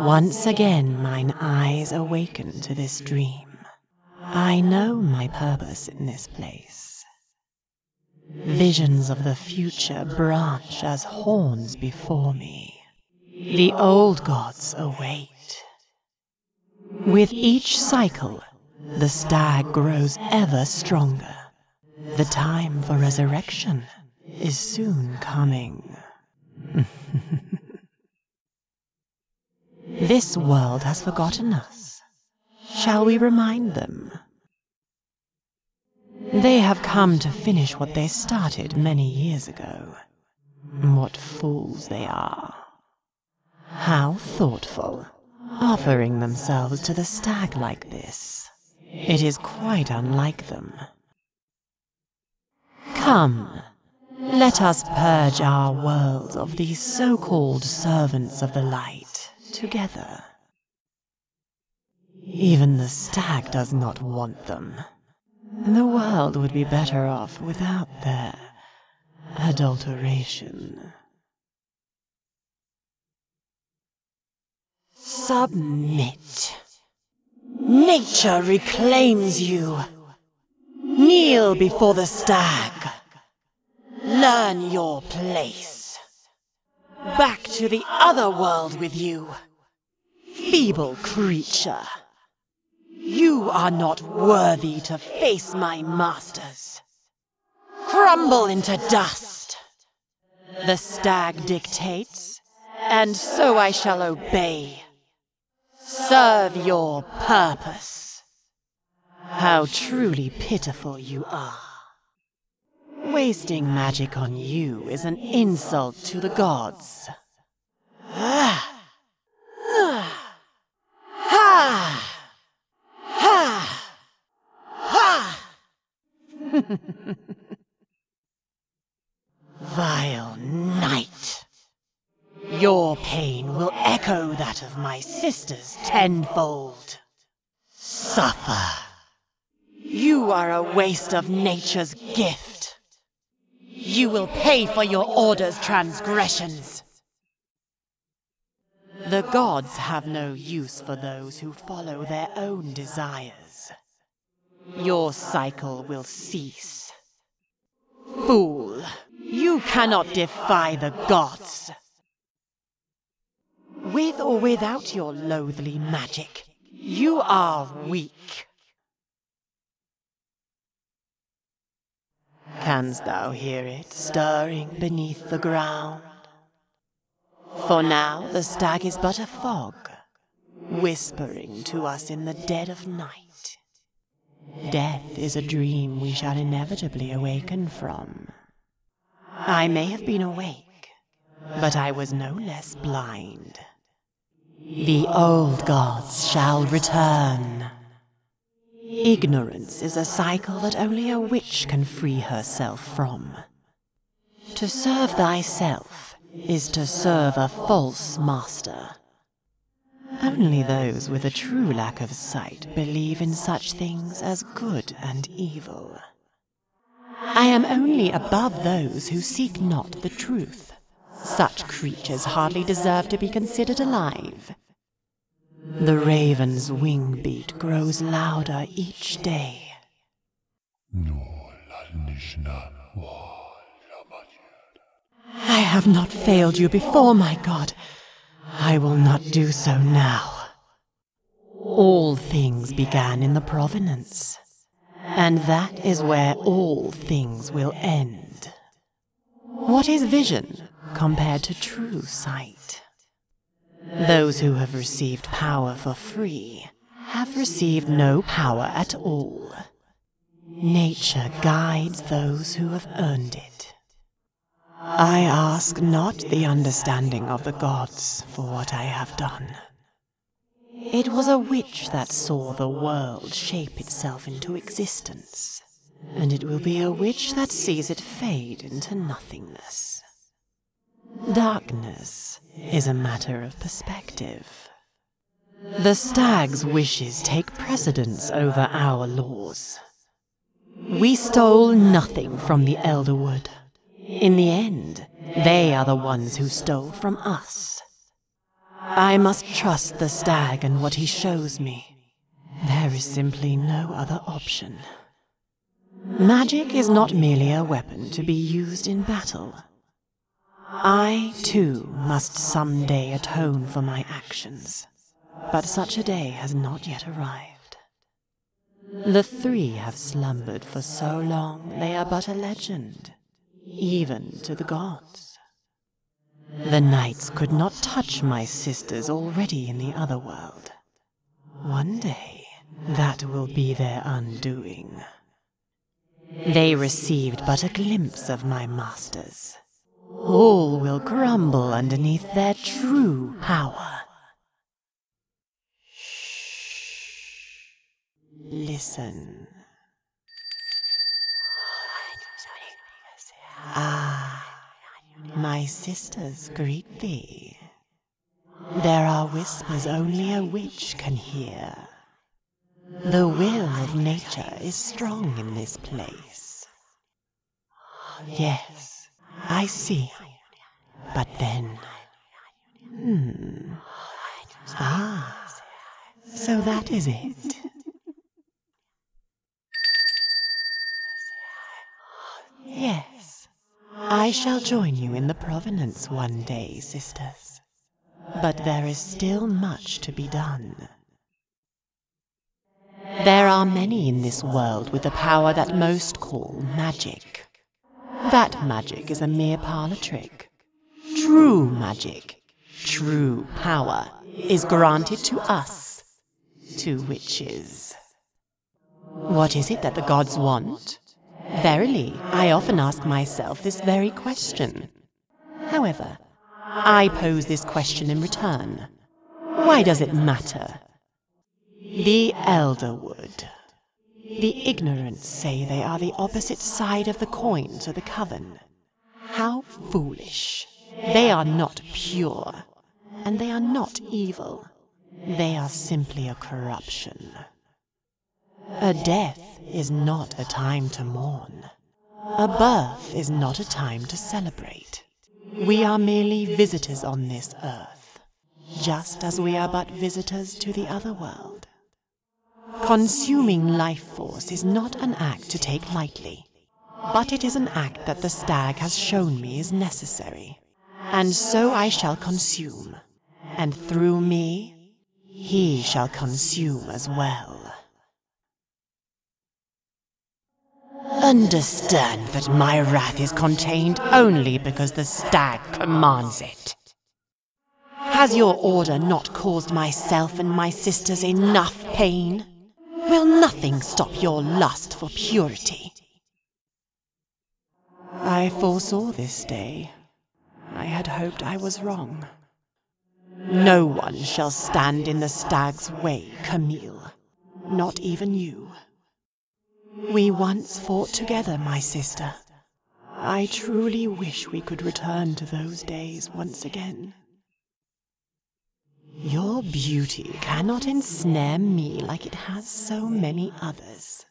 Once again mine eyes awaken to this dream. I know my purpose in this place. Visions of the future branch as horns before me. The old gods await. With each cycle, the stag grows ever stronger. The time for resurrection is soon coming. This world has forgotten us. Shall we remind them? They have come to finish what they started many years ago. What fools they are. How thoughtful, offering themselves to the stag like this. It is quite unlike them. Come, let us purge our worlds of these so-called servants of the light together. Even the stag does not want them. The world would be better off without their adulteration. Submit. Nature reclaims you. Kneel before the stag. Learn your place. Back to the other world with you. Feeble creature. You are not worthy to face my masters. Crumble into dust. The stag dictates, and so I shall obey. Serve your purpose. How truly pitiful you are. Wasting magic on you is an insult to the gods. Ha! Ha! Ha! Vile night. Your pain will echo that of my sisters tenfold. Suffer. You are a waste of nature's gift. You will pay for your order's transgressions. The gods have no use for those who follow their own desires. Your cycle will cease. Fool, you cannot defy the gods. With or without your loathly magic, you are weak. Canst thou hear it stirring beneath the ground? For now the stag is but a fog, whispering to us in the dead of night. Death is a dream we shall inevitably awaken from. I may have been awake, but I was no less blind. The old gods shall return. Ignorance is a cycle that only a witch can free herself from. To serve thyself is to serve a false master. Only those with a true lack of sight believe in such things as good and evil. I am only above those who seek not the truth. Such creatures hardly deserve to be considered alive. The raven's wing beat grows louder each day. I have not failed you before, my God. I will not do so now. All things began in the provenance, and that is where all things will end. What is vision compared to true sight? Those who have received power for free have received no power at all. Nature guides those who have earned it. I ask not the understanding of the gods for what I have done. It was a witch that saw the world shape itself into existence, and it will be a witch that sees it fade into nothingness. Darkness is a matter of perspective. The stag's wishes take precedence over our laws. We stole nothing from the Elderwood. In the end, they are the ones who stole from us. I must trust the stag and what he shows me. There is simply no other option. Magic is not merely a weapon to be used in battle. I, too, must someday atone for my actions, but such a day has not yet arrived. The three have slumbered for so long they are but a legend, even to the gods. The knights could not touch my sisters already in the other world. One day, that will be their undoing. They received but a glimpse of my masters. All will crumble underneath their true power. Shh. Listen. Ah, my sisters greet thee. There are whispers only a witch can hear. The will of nature is strong in this place. Yes, I see. But then... Ah, so that is it. Yes, I shall join you in the provenance one day, sisters. But there is still much to be done. There are many in this world with a power that most call magic. That magic is a mere parlor trick. True magic, true power, is granted to us, to witches. What is it that the gods want? Verily, I often ask myself this very question. However, I pose this question in return. Why does it matter? The Elderwood. The ignorant say they are the opposite side of the coin to the coven. How foolish. They are not pure, and they are not evil. They are simply a corruption. A death is not a time to mourn. A birth is not a time to celebrate. We are merely visitors on this earth, just as we are but visitors to the other world. Consuming life force is not an act to take lightly, but it is an act that the stag has shown me is necessary. And so I shall consume, and through me, he shall consume as well. Understand that my wrath is contained only because the stag commands it. Has your order not caused myself and my sisters enough pain? Will nothing stop your lust for purity? I foresaw this day. I had hoped I was wrong. No one shall stand in the stag's way, Camille. Not even you. We once fought together, my sister. I truly wish we could return to those days once again. Your beauty cannot ensnare me like it has so many others.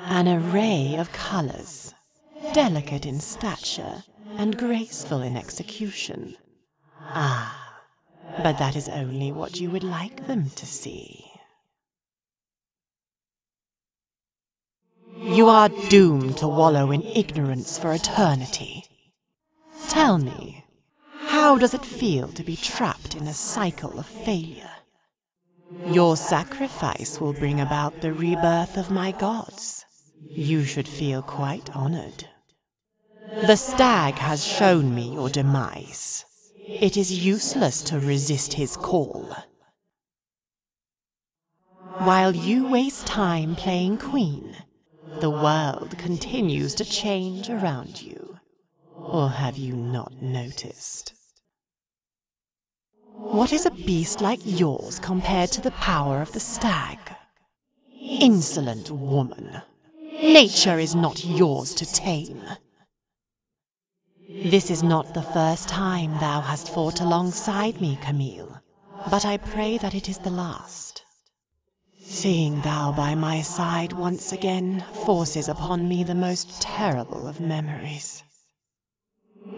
An array of colors, delicate in stature and graceful in execution. Ah, but that is only what you would like them to see. You are doomed to wallow in ignorance for eternity. Tell me, how does it feel to be trapped in a cycle of failure? Your sacrifice will bring about the rebirth of my gods. You should feel quite honored. The stag has shown me your demise. It is useless to resist his call. While you waste time playing queen, the world continues to change around you. Or have you not noticed? What is a beast like yours compared to the power of the stag? Insolent woman! Nature is not yours to tame. This is not the first time thou hast fought alongside me, Camille, but I pray that it is the last. Seeing thou by my side once again forces upon me the most terrible of memories.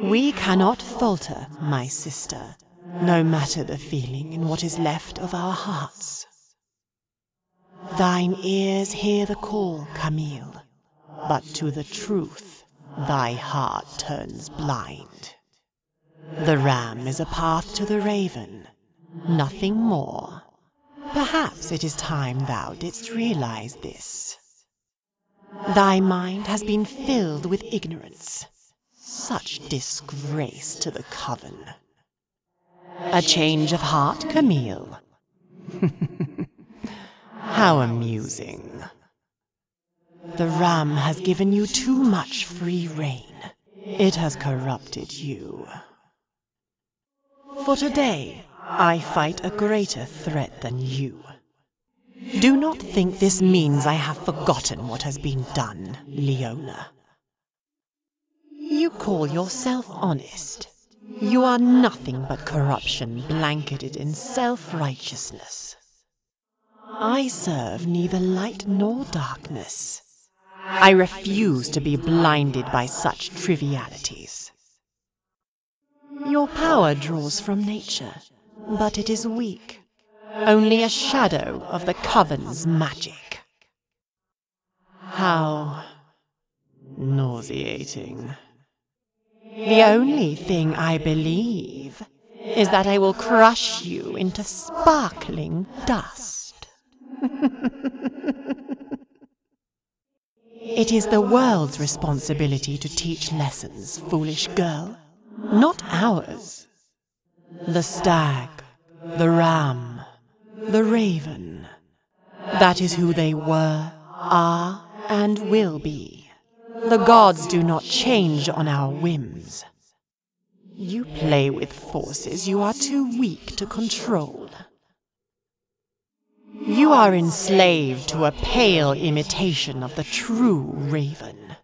We cannot falter, my sister, no matter the feeling in what is left of our hearts. Thine ears hear the call, Camille, but to the truth thy heart turns blind. The ram is a path to the raven, nothing more. Perhaps it is time thou didst realize this. Thy mind has been filled with ignorance, such disgrace to the coven. A change of heart, Camille? How amusing. The ram has given you too much free rein. It has corrupted you. For today, I fight a greater threat than you. Do not think this means I have forgotten what has been done, Leona. You call yourself honest. You are nothing but corruption blanketed in self-righteousness. I serve neither light nor darkness. I refuse to be blinded by such trivialities. Your power draws from nature, but it is weak. Only a shadow of the Coven's magic. How nauseating. The only thing I believe is that I will crush you into sparkling dust. It is the world's responsibility to teach lessons, foolish girl, not ours. The stag, the ram, the raven, that is who they were, are, and will be. The gods do not change on our whims. You play with forces you are too weak to control. You are enslaved to a pale imitation of the true raven.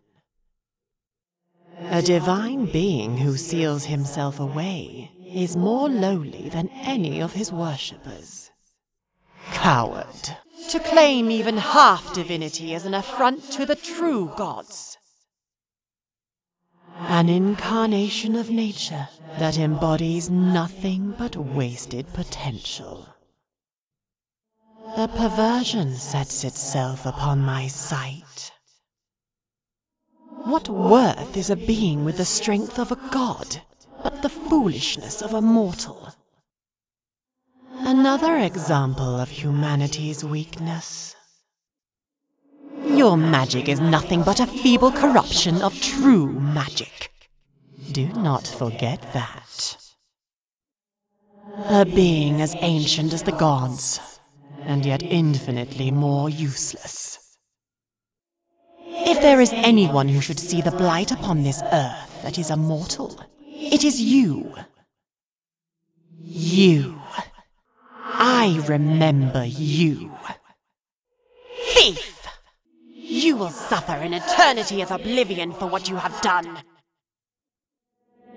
A divine being who seals himself away is more lowly than any of his worshippers. Coward, to claim even half divinity is an affront to the true gods. An incarnation of nature that embodies nothing but wasted potential. A perversion sets itself upon my sight. What worth is a being with the strength of a god, but the foolishness of a mortal? Another example of humanity's weakness. Your magic is nothing but a feeble corruption of true magic. Do not forget that. A being as ancient as the gods, and yet infinitely more useless. If there is anyone who should see the blight upon this earth that is a mortal, it is you. You. I remember you. Thief! You will suffer an eternity of oblivion for what you have done.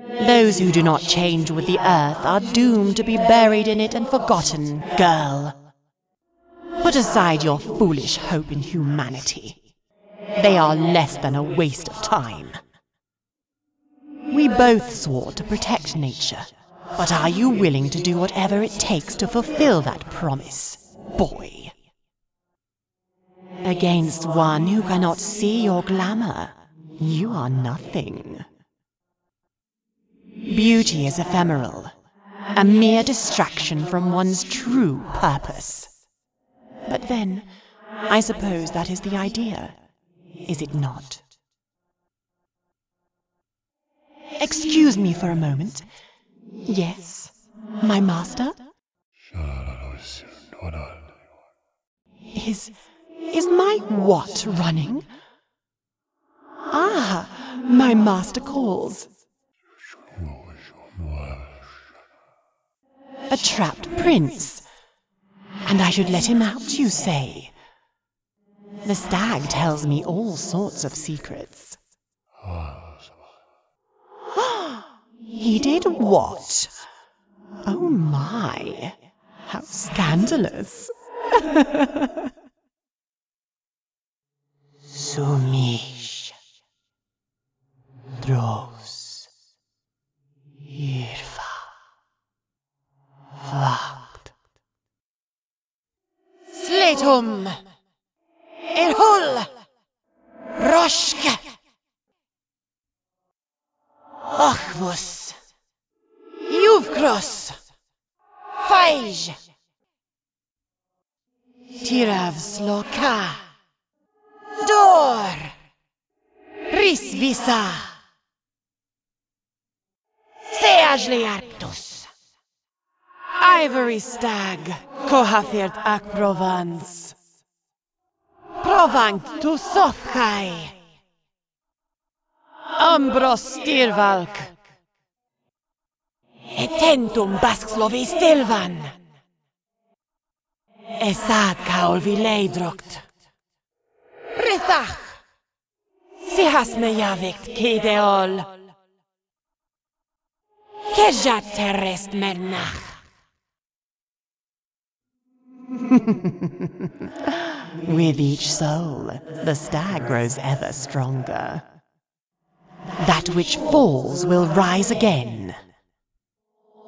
Those who do not change with the earth are doomed to be buried in it and forgotten, girl. Put aside your foolish hope in humanity. They are less than a waste of time. We both swore to protect nature, but are you willing to do whatever it takes to fulfill that promise, boy? Against one who cannot see your glamour, you are nothing. Beauty is ephemeral, a mere distraction from one's true purpose. But then, I suppose that is the idea, is it not? Excuse me for a moment. Yes, my master? Is my what running? Ah, my master calls. A trapped prince. And I should let him out, you say? The stag tells me all sorts of secrets. He did what? Oh my, how scandalous. Sumish. Dros. Irva. Autumn! Erhol! Roshke! Ochvus! Juvkros! Faj! Tiravsloka! Dor! Risvisa! Seajliarptus! Ivory stag! Kohafirt ak Provence! Provank tu Sothkai! Ambros Stirvalk! Etentum Baskslovi Stilvan! Esad kaul vileidrokt! Rithach! Sihasmejavikt kideol! Kejat terrest mernach! With each soul, the stag grows ever stronger. That which falls will rise again.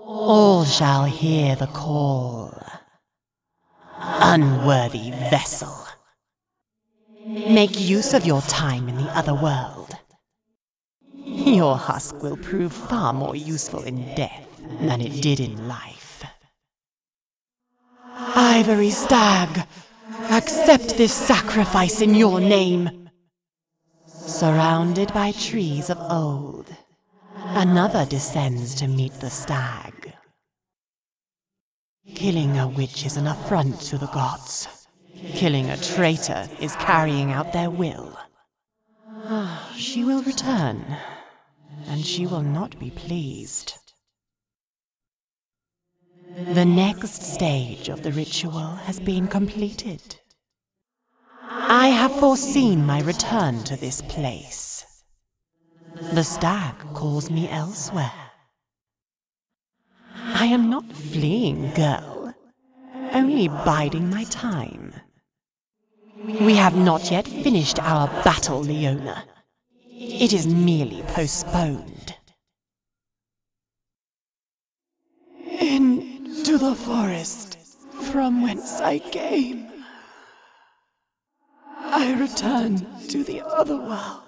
All shall hear the call. Unworthy vessel. Make use of your time in the other world. Your husk will prove far more useful in death than it did in life. Ivory stag, accept this sacrifice in your name. Surrounded by trees of old, another descends to meet the stag. Killing a witch is an affront to the gods. Killing a traitor is carrying out their will. She will return, and she will not be pleased. The next stage of the ritual has been completed. I have foreseen my return to this place. The stag calls me elsewhere. I am not fleeing, girl, only biding my time. We have not yet finished our battle, Leona. It is merely postponed. Into the forest from whence I came. I return to the other world.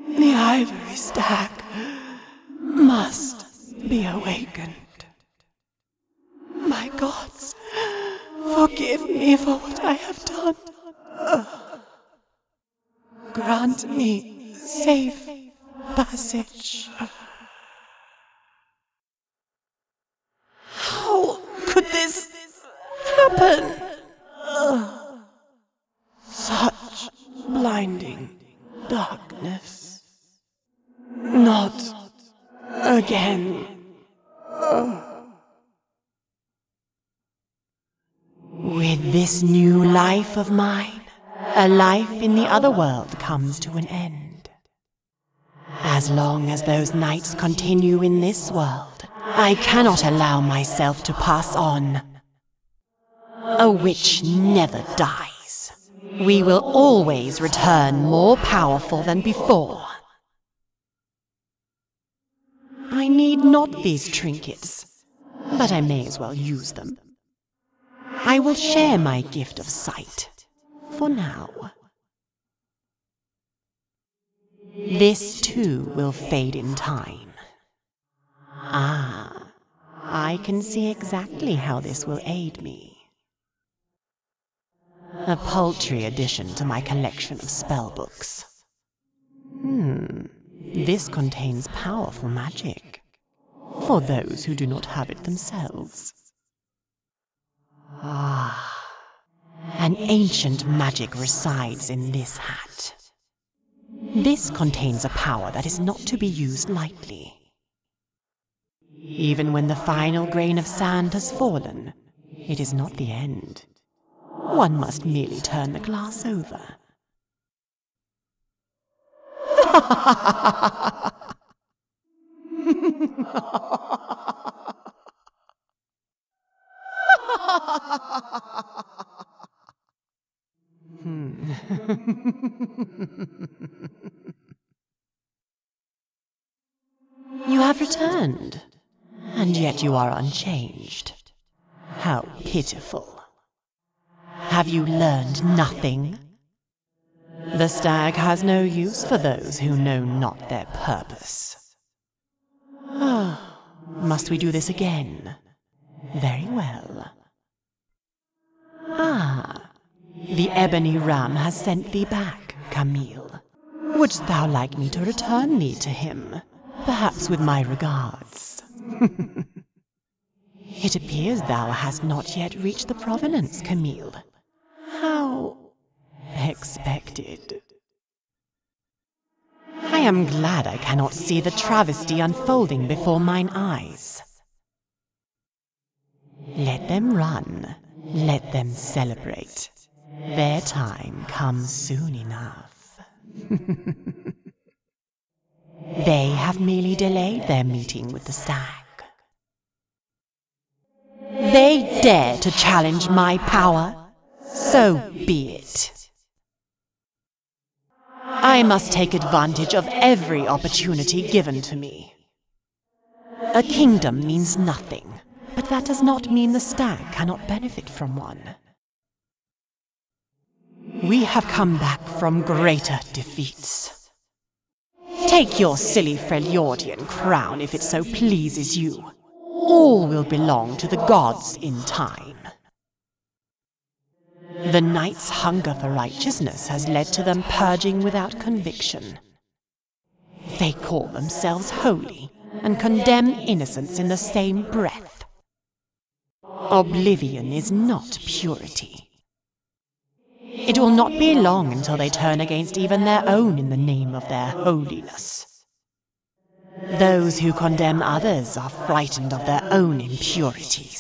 The ivory stag must be awakened. My gods, forgive me for what I have done. Grant me safe passage. How could this happen? Such blinding darkness. Not again. With this new life of mine, a life in the other world comes to an end. As long as those nights continue in this world, I cannot allow myself to pass on. A witch never dies. We will always return more powerful than before. I need not these trinkets, but I may as well use them. I will share my gift of sight, for now. This too will fade in time. Ah, I can see exactly how this will aid me. A paltry addition to my collection of spellbooks. This contains powerful magic, for those who do not have it themselves. Ah, an ancient magic resides in this hat. This contains a power that is not to be used lightly. Even when the final grain of sand has fallen, it is not the end. One must merely turn the glass over. You have returned, and yet you are unchanged. How pitiful. Have you learned nothing? The stag has no use for those who know not their purpose. Ah, must we do this again? Very well. Ah, the ebony ram has sent thee back, Camille. Wouldst thou like me to return thee to him? Perhaps with my regards. It appears thou hast not yet reached the provenance, Camille. How expected. I am glad I cannot see the travesty unfolding before mine eyes. Let them run. Let them celebrate. Their time comes soon enough. They have merely delayed their meeting with the stag. They dare to challenge my power? So be it. I must take advantage of every opportunity given to me. A kingdom means nothing, but that does not mean the stag cannot benefit from one. We have come back from greater defeats. Take your silly Freljordian crown if it so pleases you. All will belong to the gods in time. The knights' hunger for righteousness has led to them purging without conviction. They call themselves holy and condemn innocence in the same breath. Oblivion is not purity. It will not be long until they turn against even their own in the name of their holiness. Those who condemn others are frightened of their own impurities.